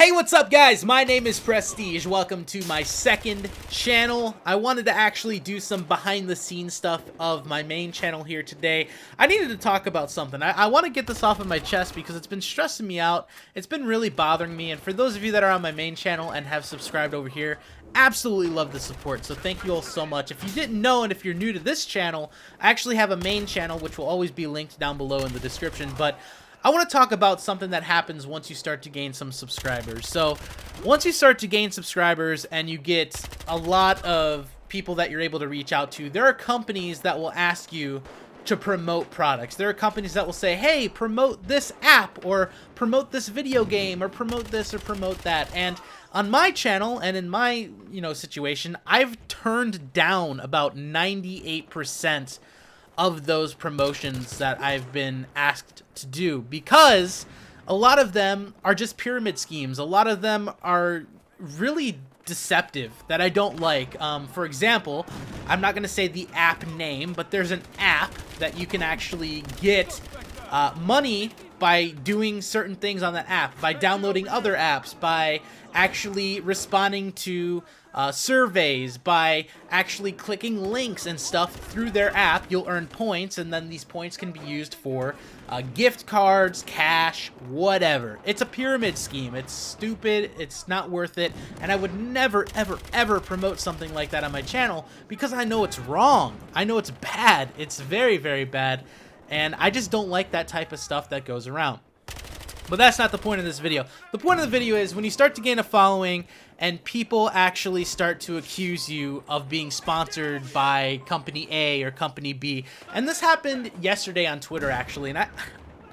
Hey, what's up guys? My name is Prestige. Welcome to my second channel. I wanted to actually do some behind the scenes stuff of my main channel here today. I needed to talk about something. I want to get this off of my chest because it's been stressing me out. It's been really bothering me, and for those of you that are on my main channel and have subscribed over here, absolutely love the support, so thank you all so much. If you didn't know, and if you're new to this channel, I actually have a main channel which will always be linked down below in the description, but I want to talk about something that happens once you start to gain some subscribers. So once you start to gain subscribers and you get a lot of people that you're able to reach out to, there are companies that will ask you to promote products. There are companies that will say, hey, promote this app, or promote this video game, or promote this, or promote that. And on my channel and in my situation, I've turned down about 98% of those promotions that I've been asked to do, because a lot of them are just pyramid schemes. A lot of them are really deceptive that I don't like. For example, I'm not going to say the app name, but there's an app that you can actually get money by doing certain things on that app, by downloading other apps, by actually responding to surveys, by actually clicking links and stuff through their app. You'll earn points, and then these points can be used for gift cards, cash, whatever. It's a pyramid scheme. It's stupid. It's not worth it. And I would never, ever, ever promote something like that on my channel because I know it's wrong. I know it's bad. It's very, very bad. And I just don't like that type of stuff that goes around. But that's not the point of this video. The point of the video is when you start to gain a following and people actually start to accuse you of being sponsored by company A or company B. And this happened yesterday on Twitter, actually. And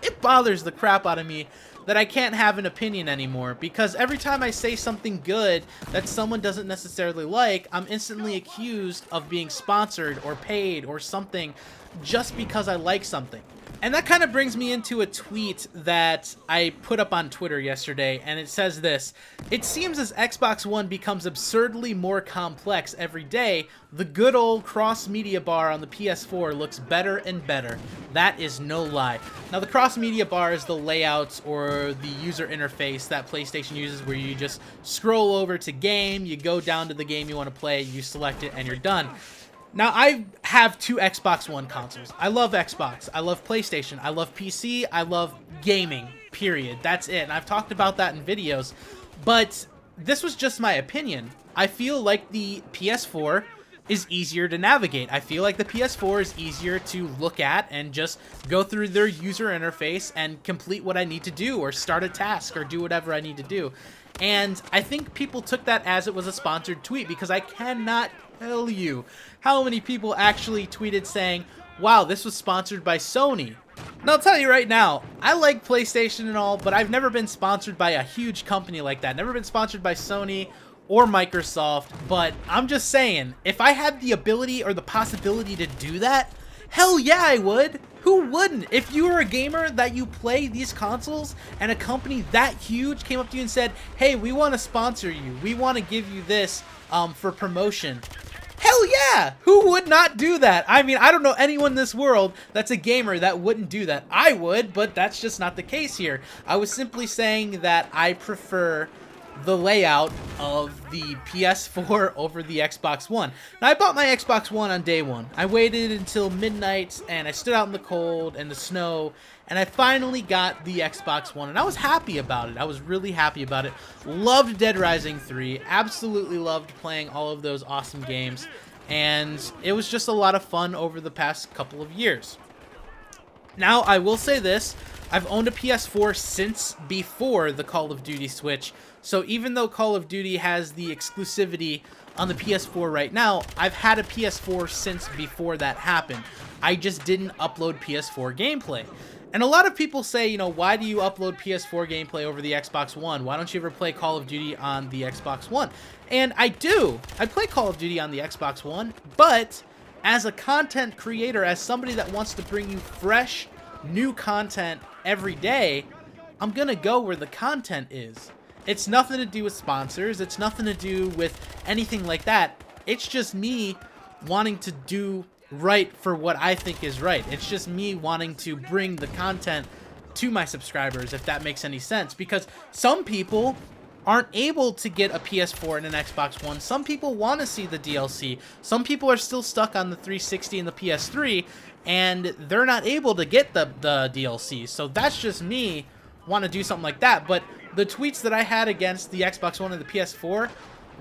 it bothers the crap out of me that I can't have an opinion anymore, because every time I say something good that someone doesn't necessarily like, I'm instantly accused of being sponsored or paid or something just because I like something. And that kind of brings me into a tweet that I put up on Twitter yesterday, and it says this: "It seems as Xbox One becomes absurdly more complex every day, the good old cross-media bar on the PS4 looks better and better. That is no lie." Now, the cross-media bar is the layout or the user interface that PlayStation uses, where you just scroll over to game, you go down to the game you want to play, you select it, and you're done. Now, I have two Xbox One consoles. I love Xbox, I love PlayStation, I love PC, I love gaming, period. That's it. And I've talked about that in videos, but this was just my opinion. I feel like the PS4 is easier to navigate. I feel like the PS4 is easier to look at and just go through their user interface and complete what I need to do, or start a task, or do whatever I need to do. And I think people took that as it was a sponsored tweet, because I cannot tell you how many people actually tweeted saying, wow, this was sponsored by Sony. And I'll tell you right now, I like PlayStation and all, but I've never been sponsored by a huge company like that. Never been sponsored by Sony or Microsoft, but I'm just saying, if I had the ability or the possibility to do that, hell yeah, I would. Who wouldn't? If you were a gamer that you play these consoles and a company that huge came up to you and said, hey, we want to sponsor you, we want to give you this for promotion, hell yeah! Who would not do that? I mean, I don't know anyone in this world that's a gamer that wouldn't do that. I would, but that's just not the case here. I was simply saying that I prefer the layout of the PS4 over the Xbox One. Now, I bought my Xbox One on day one. I waited until midnight, and I stood out in the cold and the snow, and I finally got the Xbox One, and I was happy about it. I was really happy about it. Loved Dead Rising 3. Absolutely loved playing all of those awesome games, and it was just a lot of fun over the past couple of years. Now, I will say this: I've owned a PS4 since before the Call of Duty Switch, so even though Call of Duty has the exclusivity on the PS4 right now, I've had a PS4 since before that happened. I just didn't upload PS4 gameplay. And a lot of people say, you know, why do you upload PS4 gameplay over the Xbox One? Why don't you ever play Call of Duty on the Xbox One? And I do. I play Call of Duty on the Xbox One, but as a content creator, as somebody that wants to bring you fresh, new content every day, I'm gonna go where the content is. It's nothing to do with sponsors. It's nothing to do with anything like that. It's just me wanting to do right for what I think is right. It's just me wanting to bring the content to my subscribers, if that makes any sense. Because some people aren't able to get a PS4 and an Xbox One. Some people want to see the DLC. Some people are still stuck on the 360 and the PS3, and they're not able to get the DLC. So that's just me want to do something like that. But the tweets that I had against the Xbox One and the PS4,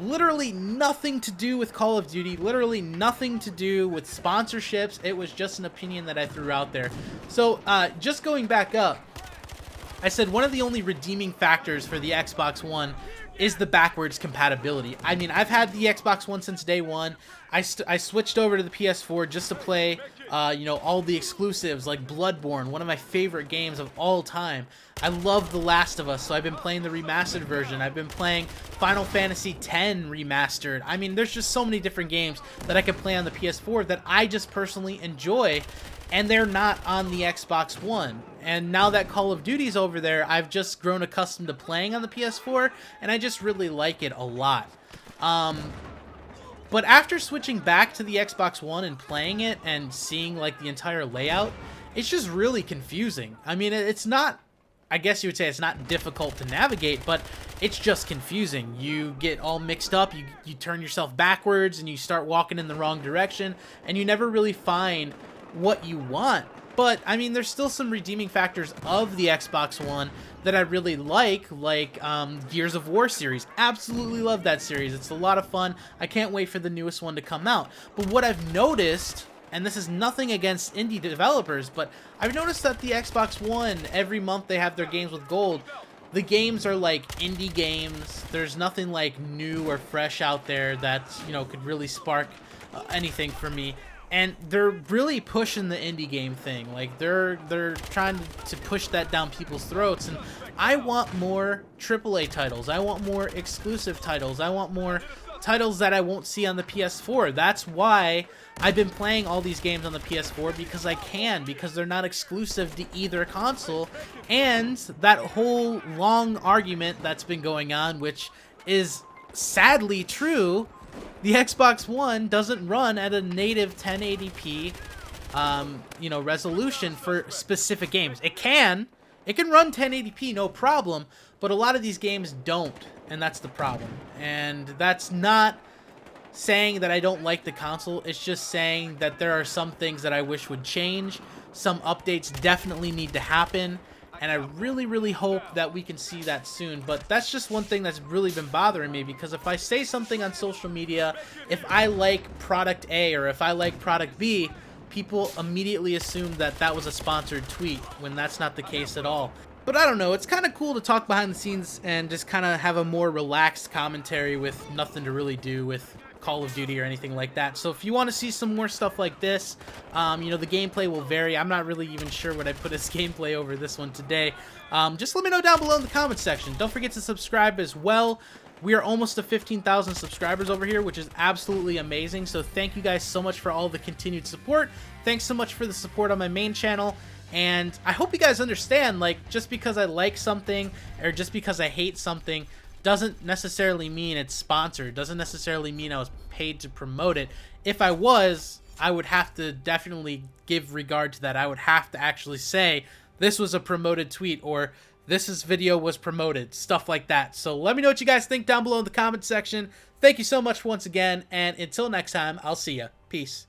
literally nothing to do with Call of Duty, literally nothing to do with sponsorships. It was just an opinion that I threw out there. So just going back up, I said one of the only redeeming factors for the Xbox One is the backwards compatibility. I mean, I've had the Xbox One since day one. I switched over to the PS4 just to play, you know, all the exclusives like Bloodborne, one of my favorite games of all time. I love The Last of Us, so I've been playing the remastered version. I've been playing Final Fantasy X remastered. I mean, there's just so many different games that I could play on the PS4 that I just personally enjoy, and they're not on the Xbox One. And now that Call of Duty's over there, I've just grown accustomed to playing on the PS4, and I just really like it a lot. But after switching back to the Xbox One and playing it and seeing like the entire layout, it's just really confusing. I mean, it's not, I guess you would say it's not difficult to navigate, but it's just confusing. You get all mixed up, you turn yourself backwards, and you start walking in the wrong direction, and you never really find what you want. But I mean, there's still some redeeming factors of the Xbox One that I really like Gears of War series. Absolutely love that series. It's a lot of fun. I can't wait for the newest one to come out. But what I've noticed, and this is nothing against indie developers, but I've noticed that the Xbox One, every month they have their games with gold. The games are like indie games. There's nothing like new or fresh out there that, you know, could really spark anything for me. And they're really pushing the indie game thing. Like, they're trying to push that down people's throats. And I want more AAA titles. I want more exclusive titles. I want more titles that I won't see on the PS4. That's why I've been playing all these games on the PS4, because I can, because they're not exclusive to either console. And that whole long argument that's been going on, which is sadly true, the Xbox One doesn't run at a native 1080p, you know, resolution for specific games. It can run 1080p, no problem, but a lot of these games don't, and that's the problem. And that's not saying that I don't like the console. It's just saying that there are some things that I wish would change. Some updates definitely need to happen, and I really, really hope that we can see that soon. But that's just one thing that's really been bothering me, because if I say something on social media, if I like product A or if I like product B, people immediately assume that that was a sponsored tweet, when that's not the case at all. But I don't know, it's kind of cool to talk behind the scenes and just kind of have a more relaxed commentary with nothing to really do with Call of Duty or anything like that. So if you want to see some more stuff like this, you know, the gameplay will vary. I'm not really even sure what I put as gameplay over this one today. Just let me know down below in the comment section. Don't forget to subscribe as well. We are almost to 15,000 subscribers over here, which is absolutely amazing. So thank you guys so much for all the continued support. Thanks so much for the support on my main channel. And I hope you guys understand, like, just because I like something or just because I hate something doesn't necessarily mean it's sponsored. Doesn't necessarily mean I was paid to promote it. If I was, I would have to definitely give regard to that. I would have to actually say this was a promoted tweet, or this video was promoted, stuff like that. So let me know what you guys think down below in the comment section. Thank you so much once again, and until next time, I'll see ya. Peace.